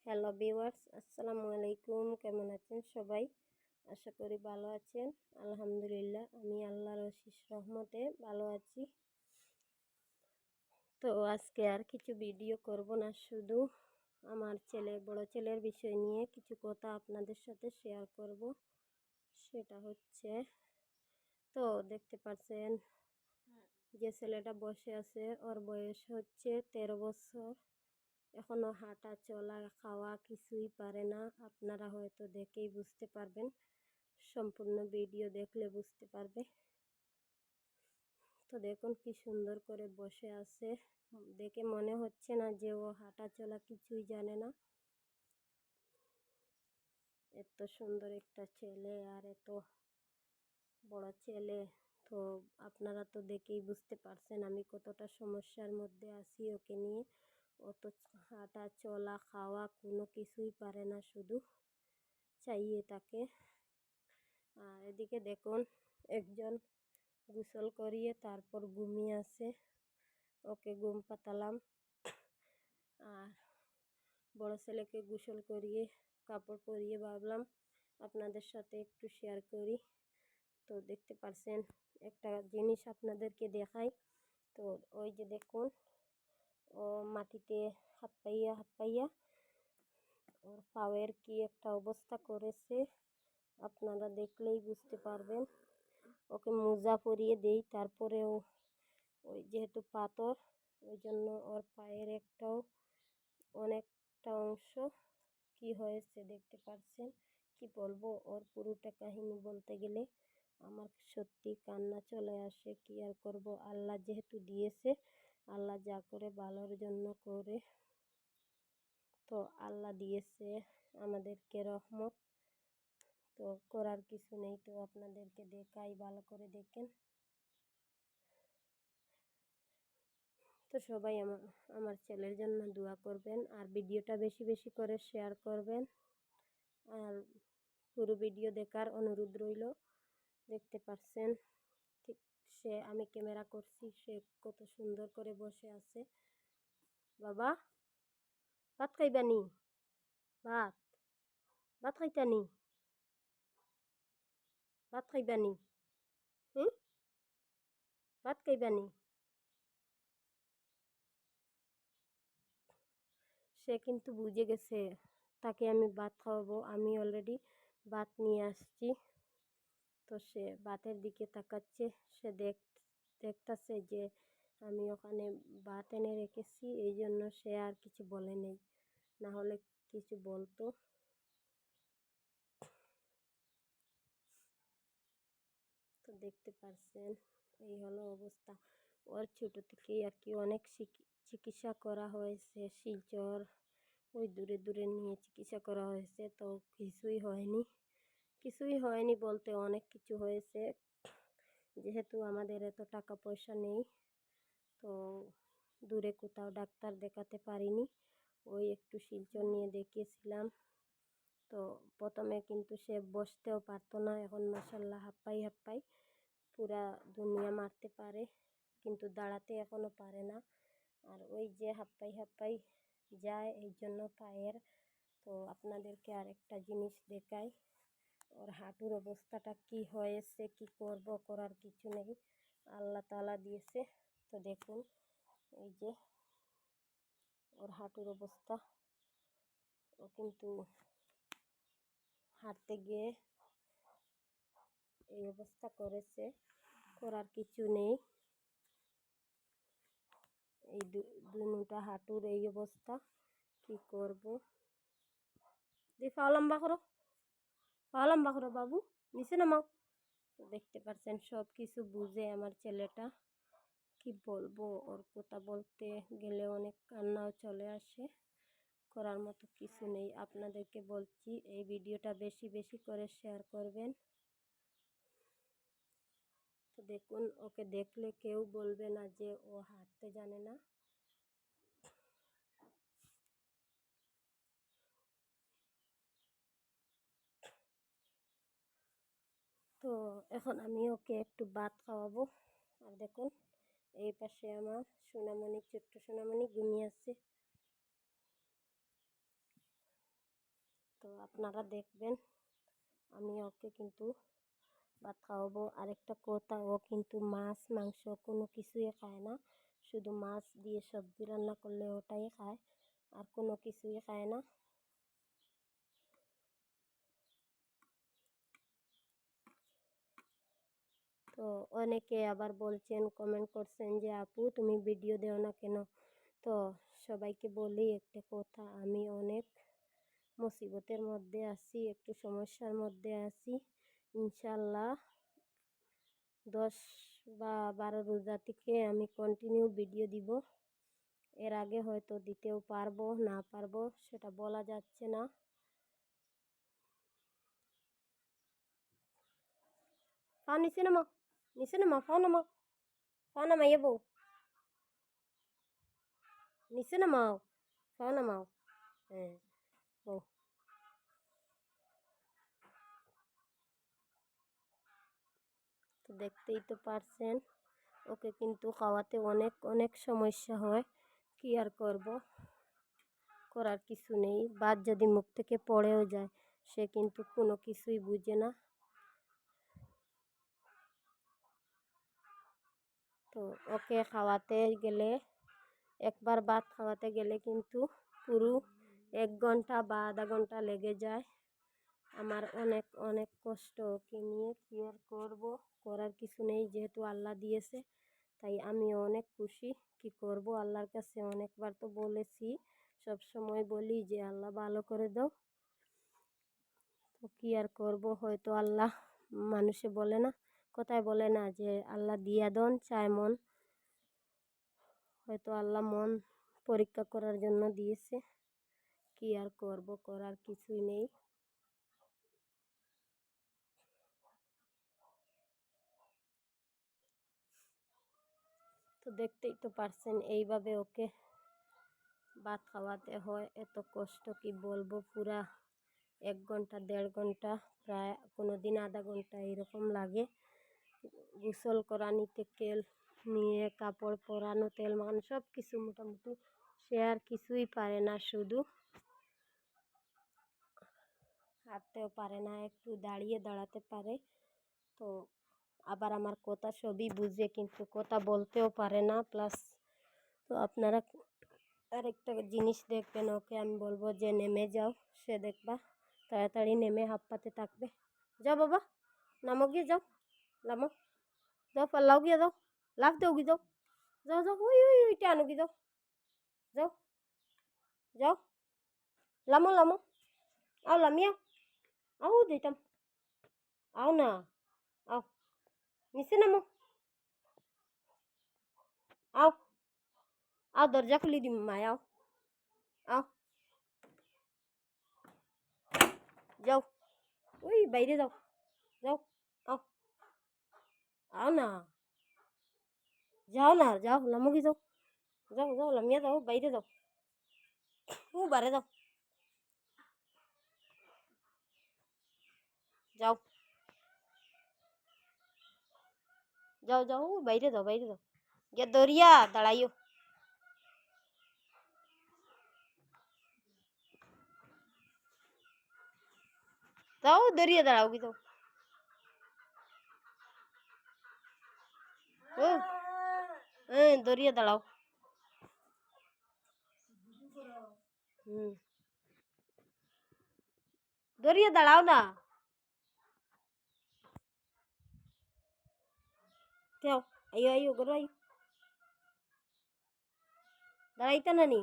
Hello viewers, আসসালামু আলাইকুম। কেমন আছেন সবাই? আশা করি ভালো আছেন। আলহামদুলিল্লাহ, আমি আল্লাহর অশেষ রহমতে ভালো আছি। তো আজকে আর কিছু ভিডিও করব না, শুধু আমার বড় ছেলের বিষয় নিয়ে কিছু কথা আপনাদের সাথে শেয়ার করব। সেটা হচ্ছে, তো দেখতে পাচ্ছেন যে ছেলেটা বসে আছে, ওর বয়স হচ্ছে 13 বছর। এখনো হাঁটা চলা খাওয়া কিছুই পারে না। আপনারা হয়তো দেখেই বুঝতে পারবেন, সম্পূর্ণ ভিডিও দেখলে বুঝতে পারবে। তো দেখুন কি সুন্দর করে বসে আছে, দেখে মনে হচ্ছে না যে ও হাঁটা চলা কিছুই জানে না। এত সুন্দর একটা ছেলে আর এত বড় ছেলে, তো আপনারা তো দেখেই বুঝতে পারছেন আমি কতটা সমস্যার মধ্যে আছি ওকে নিয়ে। ও তো হাঁটা চলা খাওয়া কোনো কিছুই পারে না, শুধু চাইয়ে তাকে। আর এদিকে দেখুন, একজন গোসল করিয়ে তারপর ঘুমিয়ে আছে, ওকে ঘুম পাতালাম। আর বড় ছেলেকে গোসল করিয়ে কাপড় পরিয়ে ভাবলাম আপনাদের সাথে একটু শেয়ার করি। তো দেখতে পারছেন, একটা জিনিস আপনাদেরকে দেখাই। তো ওই যে দেখুন, ও মাটিতে হাত পাইয়া ওর পায়ের কি একটা অবস্থা করেছে, আপনারা দেখলেই বুঝতে পারবেন। ওকে মোজা পরিয়ে দেই, তারপরেও ওই যেহেতু পাথর, ওই জন্য ওর পায়ের অনেকটা অংশ কি হয়েছে দেখতে পাচ্ছেন। কি বলবো, ওর পুরোটা কাহিনী বলতে গেলে আমার সত্যি কান্না চলে আসে। কি আর করব, আল্লাহ যেহেতু দিয়েছে, আল্লাহ যা করে ভালোর জন্য করে। তো আল্লাহ দিয়েছে আমাদেরকে রহমত, তো করার কিছু নেই। তো আপনাদেরকে দেখাই, ভালো করে দেখেন। তো সবাই আমার ছেলের জন্য দোয়া করবেন, আর ভিডিওটা বেশি বেশি করে শেয়ার করবেন, আর পুরো ভিডিও দেখার অনুরোধ রইল। দেখতে পাচ্ছেন, ঠিক আমি ক্যামেরা করছি, সে কত সুন্দর করে বসে আছে। বাবা, ভাত খাইবানি? ভাত ভাত খাইতানি? ভাত খাইবানি? হুম, ভাত খাইবানি? সে কিন্তু বুঝে গেছে তাকে আমি ভাত খাওয়াবো। আমি অলরেডি ভাত নিয়ে আসছি। তো সে ভাতের দিকে তাকাচ্ছে, সে দেখতেছে যে আমি ওখানে ভাত এনে রেখেছি, এই জন্য সে আর কিছু বলে নেই, না হলে কিছু বলতো। তো দেখতে পাচ্ছেন, এই হলো অবস্থা। ওর ছোটো থেকেই আর কি অনেক চিকিৎসা করা হয়েছে, শিলচর ওই দূরে দূরে নিয়ে চিকিৎসা করা হয়েছে, তো কিছুই হয়নি বলতে অনেক কিছু হয়েছে। যেহেতু আমাদের এত টাকা পয়সা নেই, তো দূরে কোথাও ডাক্তার দেখাতে পারিনি, ওই একটু শিলচর নিয়ে দেখিয়েছিলাম। তো প্রথমে কিন্তু সে বসতেও পারতো না, এখন মাশাল্লাহ হাপ্পাই পুরা দুনিয়া মারতে পারে, কিন্তু দাঁড়াতে এখনো পারে না। আর ওই যে হাপ্পাই যায়, এই জন্য পায়ের। তো আপনাদেরকে আরেকটা জিনিস দেখাই, ওর হাঁটুর অবস্থাটা কি হয়েছে। কি করব, করার কিছু নেই, আল্লাহ তাআলা দিয়েছে। তো দেখুন, এই যে ওর হাঁটুর অবস্থা, ও কিন্তু হাঁটতে গিয়ে এই অবস্থা করেছে, করার কিছু নেই। এই দুটা হাঁটুর এই অবস্থা, কি করব। পা লম্বা করো বাবু, নিচে নামাও। তো দেখতে পাচ্ছেন, সব কিছু বুঝে আমার ছেলেটা। কি বলবো, ওর কথা বলতে গেলে অনেক কান্নাও চলে আসে, করার মতো কিছু নেই। আপনাদেরকে বলছি, এই ভিডিওটা বেশি বেশি করে শেয়ার করবেন। তো দেখুন, ওকে দেখলে কেউ বলবে না যে ও হাঁটতে জানে না। তো এখন আমি ওকে একটু ভাত খাওয়াবো। আর দেখুন, এই পাশে আমার সোনামণি, ছোট্ট সোনামণি ঘুমিয়ে আছে। আপনারা দেখবেন, আমি ওকে কিন্তু ভাত খাওয়াবো। আরেকটা কথা, ও কিন্তু মাছ মাংস কোনো কিছুই খায় না, শুধু মাছ দিয়ে সবজি রান্না করলে ওটাই খায়, আর কোনো কিছুই খায় না। তো অনেকে আবার বলছেন, কমেন্ট করছেন যে আপু তুমি ভিডিও দেও না কেন। তো সবাইকে বলি একটা কথা, আমি অনেক মুসিবতের মধ্যে আছি, একটু সমস্যার মধ্যে আছি। ইনশাল্লাহ 10 বা 12 রোজা থেকে আমি কন্টিনিউ ভিডিও দিব। এর আগে হয়তো দিতেও পারবো, না পারবো সেটা বলা যাচ্ছে না। পাও নিচে নামাও, নিচে নামাও, পাও নামাও, পাও নামাইয়ে বউ, নিচে নামাও, পাও নামাও। হ্যাঁ বউ, তো দেখতেই তো পারছেন, ওকে কিন্তু খাওয়াতে অনেক অনেক সমস্যা হয়। কি আর করব, করার কিছু নেই। ভাত যদি মুখ থেকে পড়েও যায়, সে কিন্তু কোনো কিছুই বুঝে না। তো ওকে খাওয়াতে গেলে, একবার ভাত খাওয়াতে গেলে কিন্তু পুরো 1 ঘন্টা বা আধা ঘন্টা লেগে যায়। আমার অনেক অনেক কষ্ট, ওকে নিয়ে কি আর করবো, করার কিছু নেই। যেহেতু আল্লাহ দিয়েছে, তাই আমি অনেক খুশি। কি করব, আল্লাহর কাছে অনেকবার তো বলেছি, সব সময় বলি যে আল্লাহ ভালো করে দাও। তো কি আর করব, হয়তো আল্লাহ, মানুষে বলে না, কথায় বলে না যে আল্লাহ দিয়া দন চায় মন, হয়তো আল্লাহ মন পরীক্ষা করার জন্য দিয়েছে। কি আর করব, করার কিছুই নেই। তো দেখতেই তো পারছেন, এইভাবে ওকে ভাত খাওয়াতে হয়, এত কষ্ট কি বলবো। পুরা 1 ঘন্টা 1.5 ঘন্টা, প্রায় কোনো দিন আধা ঘন্টা এরকম লাগে। গোসল করানি থেকে নিয়ে কাপড় পরানো, তেল মাখানো, সব কিছু মোটামুটি সে আর কিছুই পারে না, শুধু হাঁটতেও পারে না, একটু দাঁড়িয়ে দাঁড়াতে পারে। তো আবার আমার কথা সবই বুঝে, কিন্তু কথা বলতেও পারে না। প্লাস তো আপনারা আরেকটা জিনিস দেখবেন, ওকে আমি বলবো যে নেমে যাও, সে দেখবা তাড়াতাড়ি নেমে হাঁপাতে থাকবে। যাও বাবা, নামো গিয়ে, যাও নামো, যাও পাল্লাও গিয়ে, যাও লাফ দেও গিয়ে, যাও যাও যাও, ওই ওই ওইটা আনো গিয়ে, যাও যাও যাও, লামো লামো, আও লামিয়া, আও দিতাম, আও না, আও নিচে নামো, আও আও দরজা খুলি দিম মায়, আও আও যাও, ওই বাইরে যাও, যাও আও, আও না, যাও না, যাও লামো গিয়ে, যাও যাও যাও লামিয়া, যাও বাইরে যাও, ও বারে যাও, যাও যাও যাও, বাইরে যাও, বাইরে যাও, গিয়ে দরিয়া দাঁড়াইও, যাও দরিয়া দাঁড়াও গিয়ে, যাও ও দরিয়া দাঁড়াও, হুম দরিয়া দাঁড়াও না, যাও আইও আইও, গরু আইও, দাঁড়াইতে না নি।